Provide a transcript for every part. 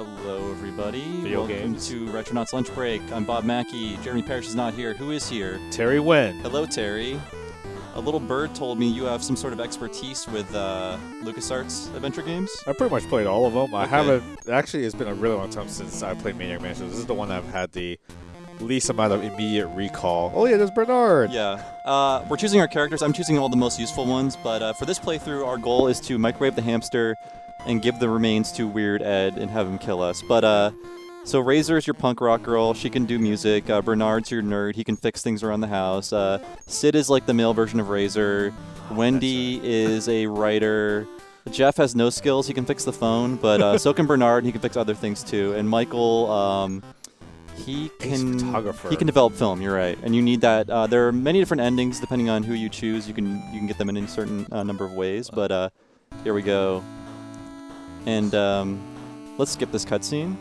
Hello, everybody. Video Welcome games. to Retronauts Lunch Break. I'm Bob Mackey. Jeremy Parrish is not here. Who is here? Thierry Nguyen. Hello, Terry. A little bird told me you have some sort of expertise with LucasArts adventure games. I pretty much played all of them. I Okay. haven't. Actually, it's been a really long time since I played Maniac Mansion. This is the one I've had the least amount of immediate recall. Oh yeah, there's Bernard. Yeah. We're choosing our characters. I'm choosing all the most useful ones, but for this playthrough, our goal is to microwave the hamster and give the remains to Weird Ed and have him kill us. But so Razor's your punk rock girl. She can do music. Bernard's your nerd. He can fix things around the house. Sid is like the male version of Razor. Wendy is a writer. Jeff has no skills. He can fix the phone, but so can Bernard. He can fix other things too. And Michael, he can develop film. You're right, and you need that. There are many different endings depending on who you choose. You can get them in a certain number of ways. But here we go. And let's skip this cutscene.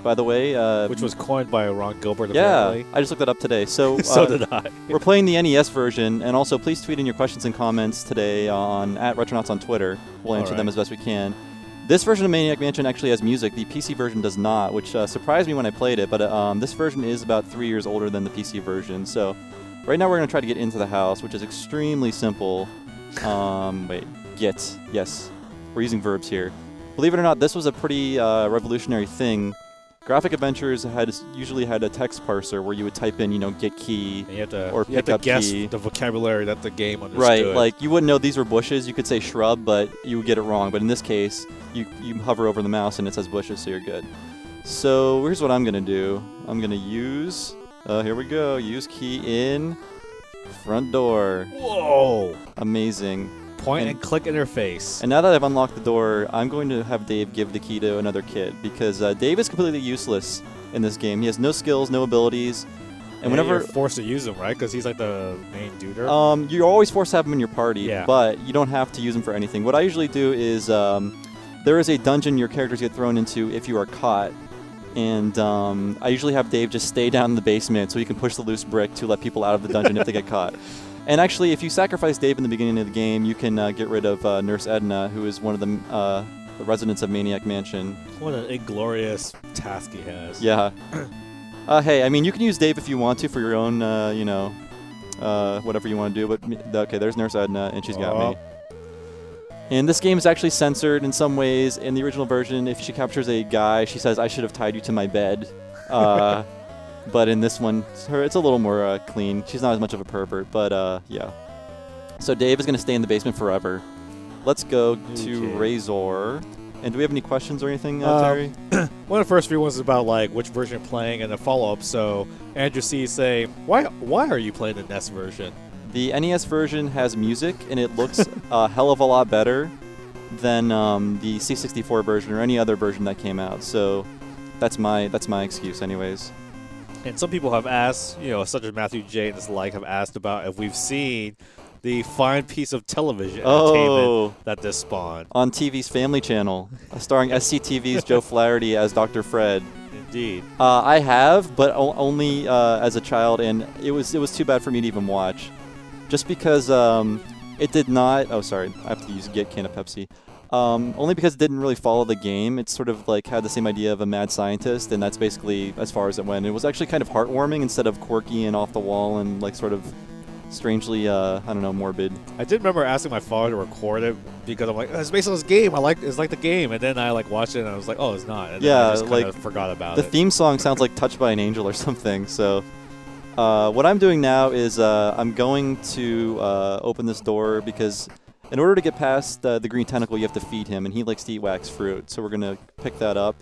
By the way, which was coined by Ron Gilbert. Yeah, Apparently. I just looked that up today. So so did I. We're playing the NES version, and also please tweet in your questions and comments today on @Retronauts on Twitter. We'll answer them as best we can. This version of Maniac Mansion actually has music. The PC version does not, which surprised me when I played it. But this version is about 3 years older than the PC version. So right now we're going to try to get into the house, which is extremely simple. Wait, get. Yes, we're using verbs here. Believe it or not, this was a pretty revolutionary thing. Graphic Adventures usually had a text parser where you would type in, get key And you have to, or pick up guess key. the vocabulary that the game understood. Right, like you wouldn't know these were bushes. You could say shrub, but you would get it wrong. But in this case, you hover over the mouse and it says bushes, so you're good. So here's what I'm going to do. I'm going to use, here we go, use key in front door. Whoa! Amazing. Point and click interface. And now that I've unlocked the door, I'm going to have Dave give the key to another kid because Dave is completely useless in this game. He has no skills, no abilities. And whenever you're forced to use him, right? Because he's like the main duder. You're always forced to have him in your party, Yeah. but you don't have to use him for anything. What I usually do is there is a dungeon your characters get thrown into if you are caught. And I usually have Dave just stay down in the basement so he can push the loose brick to let people out of the dungeon if they get caught. And actually, if you sacrifice Dave in the beginning of the game, you can get rid of Nurse Edna, who is one of the residents of Maniac Mansion. What an inglorious task he has. Yeah. Hey, I mean, you can use Dave if you want to for your own, whatever you want to do. But okay, there's Nurse Edna, and she's got me. And this game is actually censored in some ways. In the original version, if she captures a guy, she says, "I should have tied you to my bed." But in this one, it's a little more clean. She's not as much of a pervert, but yeah. So Dave is going to stay in the basement forever. Let's go to Razor. And do we have any questions or anything, Terry? One of the first few ones is about like which version you're playing and a follow-up. So Andrew C is saying, why are you playing the NES version? The NES version has music, and it looks a hell of a lot better than the C64 version or any other version that came out. So that's my excuse, anyways. And some people have asked, such as Matthew J and his like, have asked about if we've seen the fine piece of television entertainment that this spawned. On TV's Family Channel, starring SCTV's Joe Flaherty as Dr. Fred. Indeed. I have, but only as a child, and it was too bad for me to even watch. Just because it did not... Oh, sorry. I have to use get can of Pepsi. Only because it didn't really follow the game. It sort of like had the same idea of a mad scientist, and that's basically as far as it went. It was actually kind of heartwarming instead of quirky and off the wall and like sort of strangely, I don't know, morbid. I did remember asking my father to record it because I'm like, it's based on this game. It's like the game, and then I like watched it and I was like, oh, it's not. And yeah, I just kind of forgot about it. The theme song sounds like "Touched by an Angel" or something. So. What I'm doing now is I'm going to open this door because in order to get past the green tentacle, you have to feed him, and he likes to eat wax fruit. So we're going to pick that up.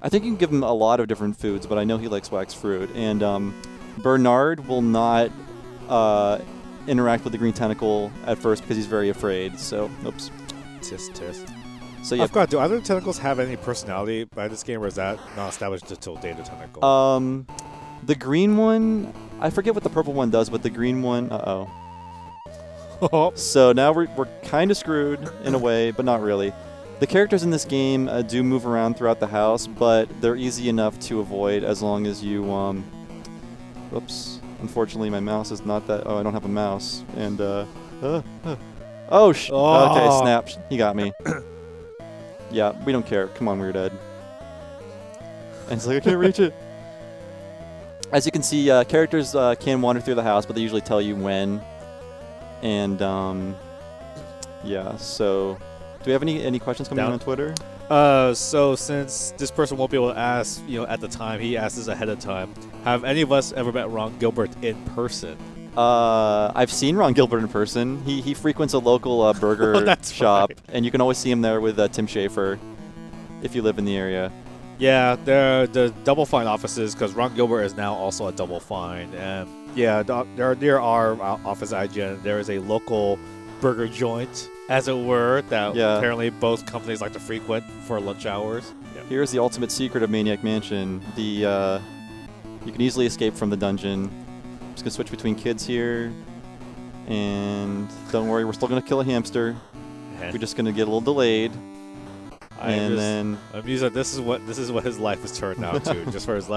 I think you can give him a lot of different foods, but I know he likes wax fruit. And Bernard will not interact with the green tentacle at first because he's very afraid. So, oops. Tisk, tisk. So yeah. I've got. Do other tentacles have any personality by this game, or is that not established until Data Tentacle? The green one, I forget what the purple one does, but the green one, So now we're kind of screwed in a way, but not really. The characters in this game do move around throughout the house, but they're easy enough to avoid as long as you, Oops. Unfortunately, my mouse is not that... Oh, I don't have a mouse. And, okay, snap. He got me. Yeah, we don't care. Come on, Weird Ed. And it's like, I can't reach it. As you can see, characters can wander through the house, but they usually tell you when. And, yeah, so... Do we have any questions coming in on Twitter? So since this person won't be able to ask, at the time, he asked this ahead of time. Have any of us ever met Ron Gilbert in person? I've seen Ron Gilbert in person. He frequents a local burger shop, and you can always see him there with Tim Schafer if you live in the area. Yeah, they're the Double Fine offices, because Ron Gilbert is now also a Double Fine. And yeah, near our office at IGN, there is a local burger joint, as it were, that apparently both companies like to frequent for lunch hours. Yeah. Here's the ultimate secret of Maniac Mansion. You can easily escape from the dungeon. I'm just going to switch between kids here. And don't worry, we're still going to kill a hamster. We're just going to get a little delayed. I'm used that this is what his life has turned out to. Just for his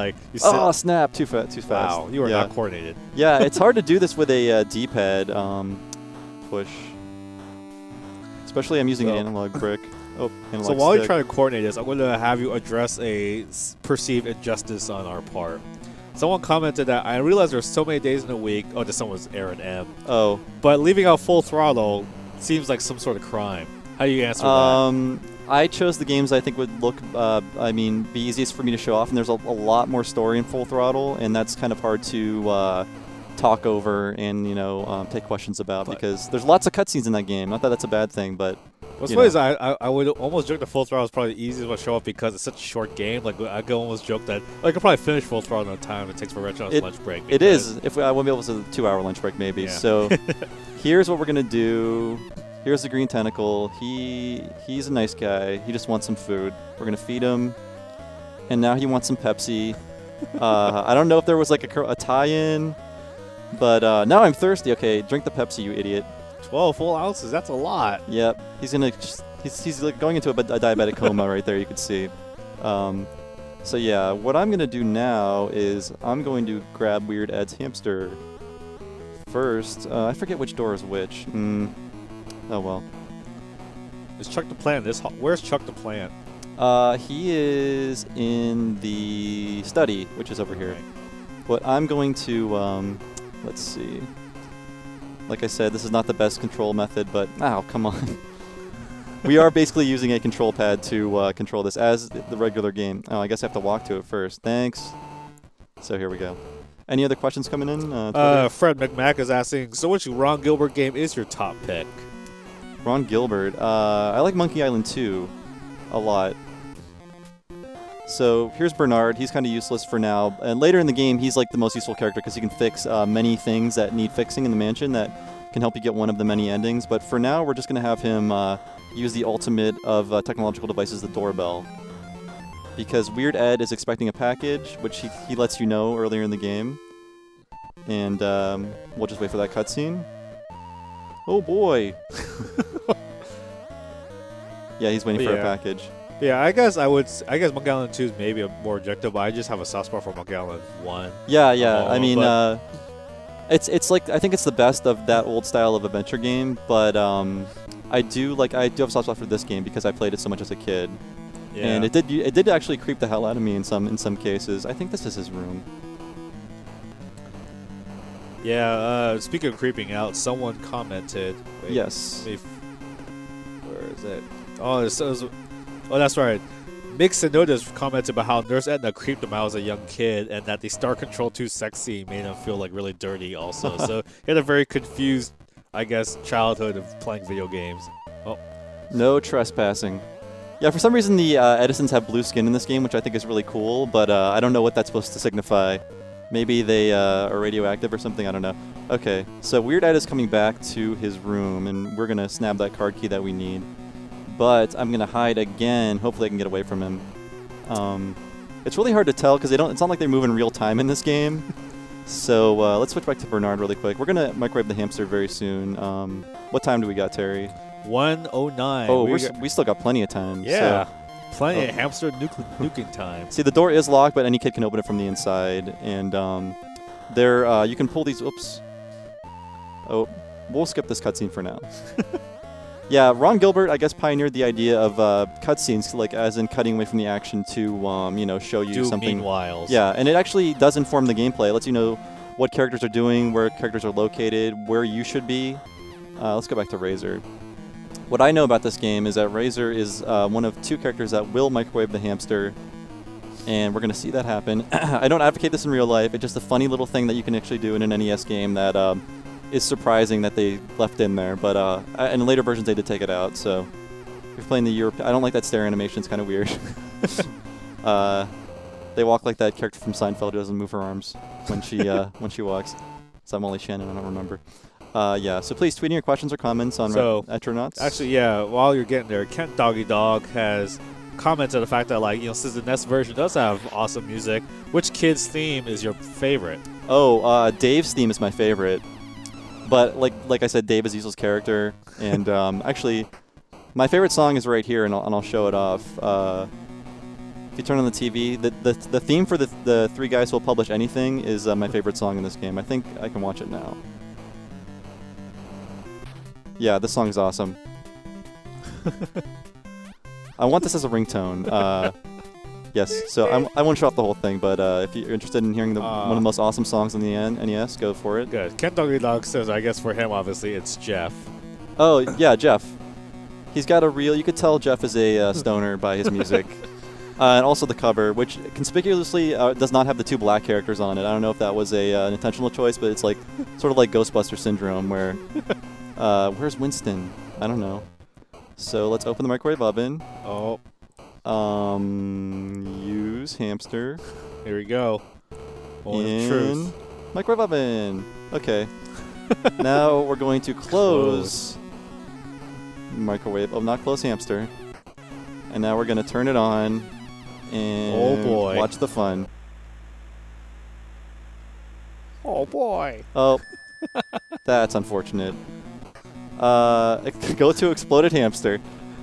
oh snap! Too fast. Wow, you are not coordinated. Yeah, it's hard to do this with a D-pad push. Especially I'm using an analog brick. Oh, analog So while stick. you're trying to coordinate this, I'm going to have you address a perceived injustice on our part. Someone commented that I realize there's so many days in a week. Oh, this someone's Aaron M. Oh, but leaving out Full Throttle seems like some sort of crime. How do you answer that? I chose the games I think would look, be easiest for me to show off, and there's a lot more story in Full Throttle, and that's kind of hard to talk over and take questions about because there's lots of cutscenes in that game. Not that that's a bad thing, but what's funny is I would almost joke that Full Throttle is probably the easiest one to show off because it's such a short game. Like I could almost joke that I could probably finish Full Throttle in the time it takes for Retronauts lunch break. It is. If I won't be able to, 2-hour lunch break maybe. Yeah. So here's what we're gonna do. Here's the green tentacle. He's a nice guy. He just wants some food. We're gonna feed him, and now he wants some Pepsi. I don't know if there was like a tie-in, but now I'm thirsty. Okay, drink the Pepsi, you idiot. 12 full ounces. That's a lot. Yep. He's like going into a diabetic coma right there. You could see. So yeah, what I'm gonna do now is I'm going to grab Weird Ed's hamster first. I forget which door is which. Oh well. Is Chuck the Plant? Where's Chuck the Plant? He is in the study, which is over here. But I'm going to let's see. Like I said, this is not the best control method, but come on. We are basically using a control pad to control this as the regular game. Oh, I guess I have to walk to it first. Thanks. So here we go. Any other questions coming in? Fred McMack is asking, so which Ron Gilbert game is your top pick? Ron Gilbert. I like Monkey Island 2 a lot. So here's Bernard. He's kind of useless for now. And later in the game, he's like the most useful character because he can fix many things that need fixing in the mansion that can help you get one of the many endings. But for now, we're just going to have him use the ultimate of technological devices, the doorbell. Because Weird Ed is expecting a package, which he lets you know earlier in the game. And we'll just wait for that cutscene. Oh boy! Yeah, he's waiting for a package. Yeah, I guess Monkey Island 2 is maybe a more objective, but I just have a soft spot for Monkey Island 1. Yeah. I mean, it's like I think it's the best of that old style of adventure game, but I do have a soft spot for this game because I played it so much as a kid. Yeah. And it did actually creep the hell out of me in some cases. I think this is his room. Yeah, speaking of creeping out, someone commented. Wait, yes. Where is it? Oh, that's right. Mix and Notice commented about how Nurse Edna creeped him out as a young kid and that the Star Control 2 sex scene made him feel like really dirty also. So he had a very confused, I guess, childhood of playing video games. Oh. No trespassing. Yeah, for some reason the Edisons have blue skin in this game, which I think is really cool, but I don't know what that's supposed to signify. Maybe they are radioactive or something, I don't know. Okay, so Weird Ed is coming back to his room, and we're going to snap that card key that we need. But I'm going to hide again. Hopefully I can get away from him. It's really hard to tell because it's not like they move in real time in this game. So let's switch back to Bernard really quick. We're going to microwave the hamster very soon. What time do we got, Terry? 1:09. Oh, we still got plenty of time. Yeah. So. Plenty of hamster nuking time. See, the door is locked, but any kid can open it from the inside. And you can pull these. Oops. Oh, we'll skip this cutscene for now. Yeah, Ron Gilbert, I guess, pioneered the idea of cutscenes, like as in cutting away from the action to, you know, show you something. Meanwhile. Yeah, and it actually does inform the gameplay. It lets you know what characters are doing, where characters are located, where you should be. Let's go back to Razor. What I know about this game is that Razor is one of 2 characters that will microwave the hamster, and we're going to see that happen. I don't advocate this in real life. It's just a funny little thing that you can actually do in an NES game that is surprising that they left in there. But in later versions, they did take it out. So if you're playing the Europe, I don't like that stare animation. It's kind of weird. They walk like that character from Seinfeld who doesn't move her arms when she walks. So I'm only Shannon. I don't remember. Yeah, so please tweet in your questions or comments on Retronauts. Actually, yeah, while you're getting there, Kent Doggy Dog has commented the fact that, like, you know, since the NES version does have awesome music, which kid's theme is your favorite? Oh, Dave's theme is my favorite. But like I said, Dave is Diesel's character, and actually, my favorite song is right here, and I'll show it off. If you turn on the TV, the theme for the 3 guys who will publish anything is my favorite song in this game. I think I can watch it now. Yeah, this song is awesome. I want this as a ringtone. Yes, so I won't show off the whole thing, but if you're interested in hearing one of the most awesome songs on the NES, go for it. Good. Kent Doggy Dog says, I guess for him, obviously, it's Jeff. Oh, yeah, Jeff. He's got a real... You could tell Jeff is a stoner by his music. And also the cover, which conspicuously does not have the 2 black characters on it. I don't know if that was an intentional choice, but it's like sort of like Ghostbuster syndrome, where... where's Winston? I don't know. So let's open the microwave oven. Oh. Use hamster. Here we go. In truth. Microwave oven. Okay. Now we're going to close microwave. Oh, not close hamster. And now we're going to turn it on and watch the fun. Oh boy. Oh, that's unfortunate. Go to exploded hamster.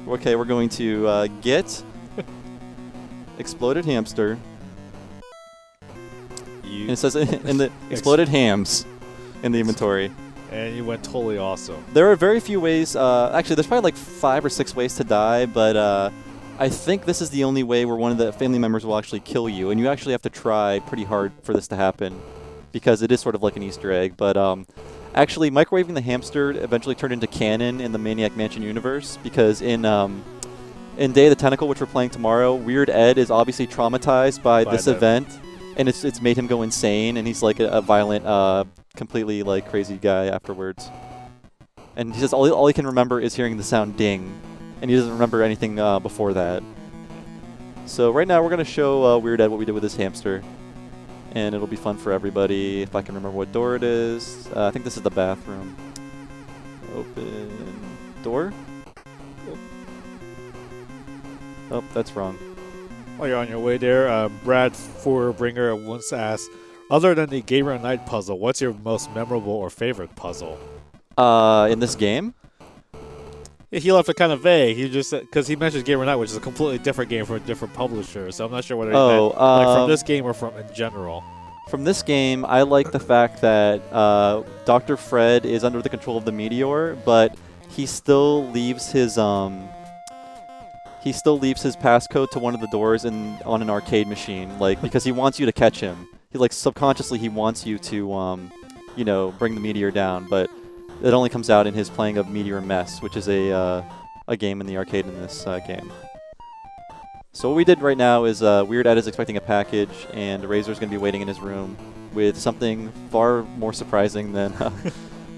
Okay, we're going to get exploded hamster. And it says in the exploded hams in the inventory. And you went totally awesome. There are very few ways. Actually, there's probably like 5 or 6 ways to die, but I think this is the only way where one of the family members will actually kill you, and you actually have to try pretty hard for this to happen, because it is sort of like an Easter egg. But actually, microwaving the hamster eventually turned into canon in the Maniac Mansion universe, because in Day of the Tentacle, which we're playing tomorrow, Weird Ed is obviously traumatized by this event, and it's made him go insane, and he's like a violent, completely like crazy guy afterwards. And he says all he can remember is hearing the sound ding, and he doesn't remember anything before that. So right now we're going to show Weird Ed what we did with this hamster, and it'll be fun for everybody. If I can remember what door it is. I think this is the bathroom. Open door? Oh, that's wrong. While you're on your way there, Brad Forbringer once asked, other than the Gamer Night puzzle, what's your most memorable or favorite puzzle? In this game? Yeah, he left it kind of vague. He just because he mentioned Gamer Night, which is a completely different game from a different publisher. So I'm not sure whether he meant like from this game or from in general. From this game, I like the fact that Dr. Fred is under the control of the meteor, but he still leaves his passcode to one of the doors on an arcade machine, like because he wants you to catch him. He like subconsciously he wants you to you know, bring the meteor down, but it only comes out in his playing of Meteor Mess, which is a game in the arcade in this game. So what we did right now is Weird Ed is expecting a package, and Razor's going to be waiting in his room with something far more surprising than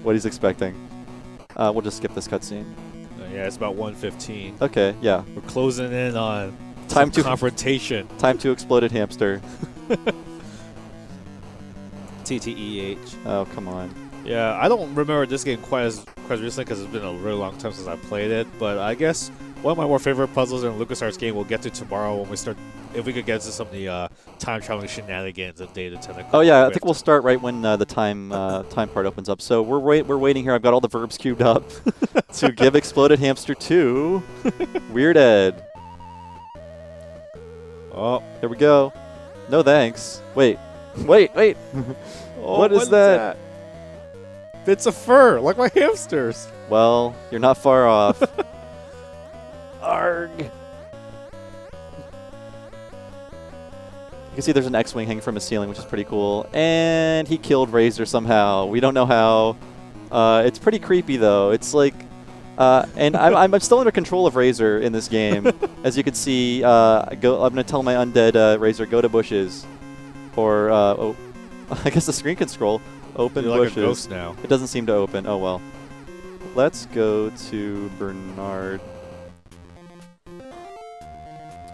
what he's expecting. We'll just skip this cutscene. Yeah, it's about 1:15. Okay, yeah. We're closing in on confrontation. Time to exploded hamster. TTEH. Oh, come on. Yeah, I don't remember this game quite recently because it's been a really long time since I played it. But I guess one of my more favorite puzzles in a LucasArts game we'll get to tomorrow when we start. If we could get to some of the time traveling shenanigans of Day of the Tentacle. Oh yeah, I think we'll start right when the time part opens up. So we're waiting here. I've got all the verbs queued up to give exploded hamster to Weird Ed. Oh, here we go. No thanks. Wait. Oh, what is that? Bits of fur, like my hamsters. Well, you're not far off. Arg. You can see there's an X-Wing hanging from his ceiling, which is pretty cool. And he killed Razor somehow. We don't know how. It's pretty creepy, though. It's like... and I'm still under control of Razor in this game. As you can see, I'm going to tell my undead Razor, go to bushes. Or, oh, I guess the screen can scroll. Open You're bushes. like a ghost now. It doesn't seem to open. Oh, well. Let's go to Bernard.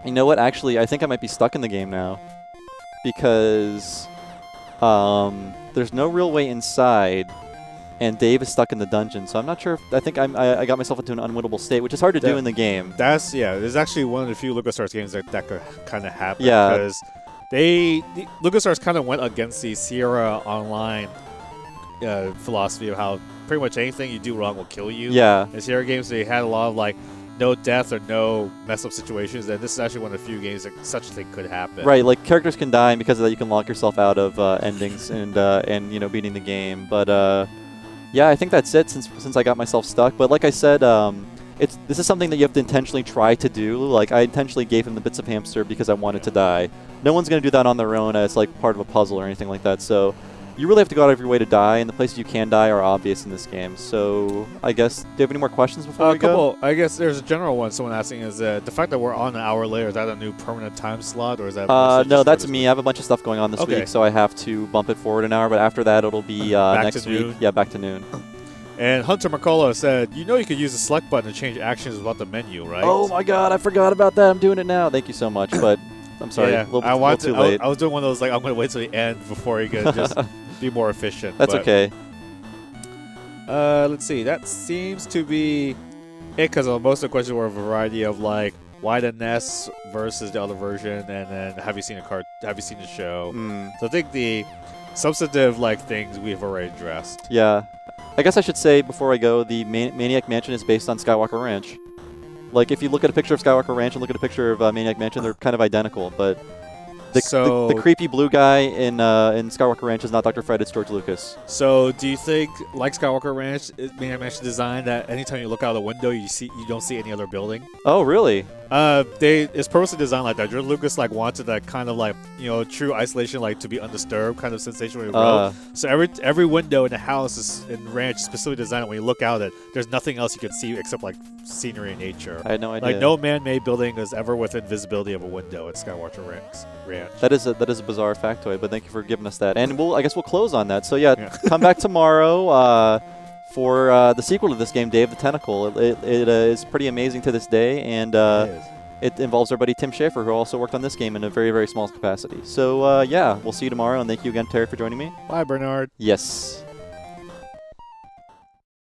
You know what? Actually, I think I might be stuck in the game now. Because there's no real way inside. And Dave is stuck in the dungeon, so I'm not sure. I think I got myself into an unwinnable state, which is hard to do in the game. There's actually one of the few LucasArts games that could kind of happen. Yeah. Because LucasArts kind of went against the Sierra Online philosophy of how pretty much anything you do wrong will kill you. Yeah. In Sierra games, they had a lot of like no death or no mess up situations, and this is actually one of the few games that such a thing could happen. Right, like characters can die, and because of that, you can lock yourself out of endings and you know, beating the game. But yeah, I think that's it since I got myself stuck. But like I said, this is something that you have to intentionally try to do. Like I intentionally gave him the bits of hamster because I wanted to die. No one's going to do that on their own as like part of a puzzle or anything like that. So you really have to go out of your way to die, and the places you can die are obvious in this game. So I guess, do you have any more questions before we go? I guess there's a general one someone asking is the fact that we're on an hour later, is that a new permanent time slot, or is that... no, that's me. I have a bunch of stuff going on this week, so I have to bump it forward an hour, but after that it'll be next week. Noon. Yeah, back to noon. And Hunter McCullough said, you know you could use the select button to change actions without the menu, right? Oh my god, I forgot about that. I'm doing it now. Thank you so much, but I'm sorry, yeah, a little too late. I was doing one of those, like, I'm going to wait till the end before you can just be more efficient. That's okay. Let's see. That seems to be it, because most of the questions were a variety of, like, why the NES versus the other version, and then have you seen the show? So I think the substantive, like, things we've already addressed. Yeah. I guess I should say before I go, the Maniac Mansion is based on Skywalker Ranch. Like, if you look at a picture of Skywalker Ranch and look at a picture of Maniac Mansion, they're kind of identical, but the creepy blue guy in Skywalker Ranch is not Dr. Fred, it's George Lucas. So, do you think, like Skywalker Ranch, Maniac Mansion design, that anytime you look out the window, you don't see any other building? Oh, really? It's purposely designed like that. George Lucas wanted that kind of true isolation, to be undisturbed kind of sensation when you wrote. So every window in the house in Ranch is specifically designed when you look out at it. There's nothing else you can see except scenery and nature. I had no idea. No man-made building is ever within visibility of a window at Skywalker Ranch. That is a bizarre factoid, but thank you for giving us that. And I guess we'll close on that. So yeah. Come back tomorrow for the sequel to this game, Day of the Tentacle. It is pretty amazing to this day, and it involves our buddy Tim Schafer, who also worked on this game in a very, very small capacity. So yeah, we'll see you tomorrow, and thank you again, Terry, for joining me. Bye, Bernard. Yes.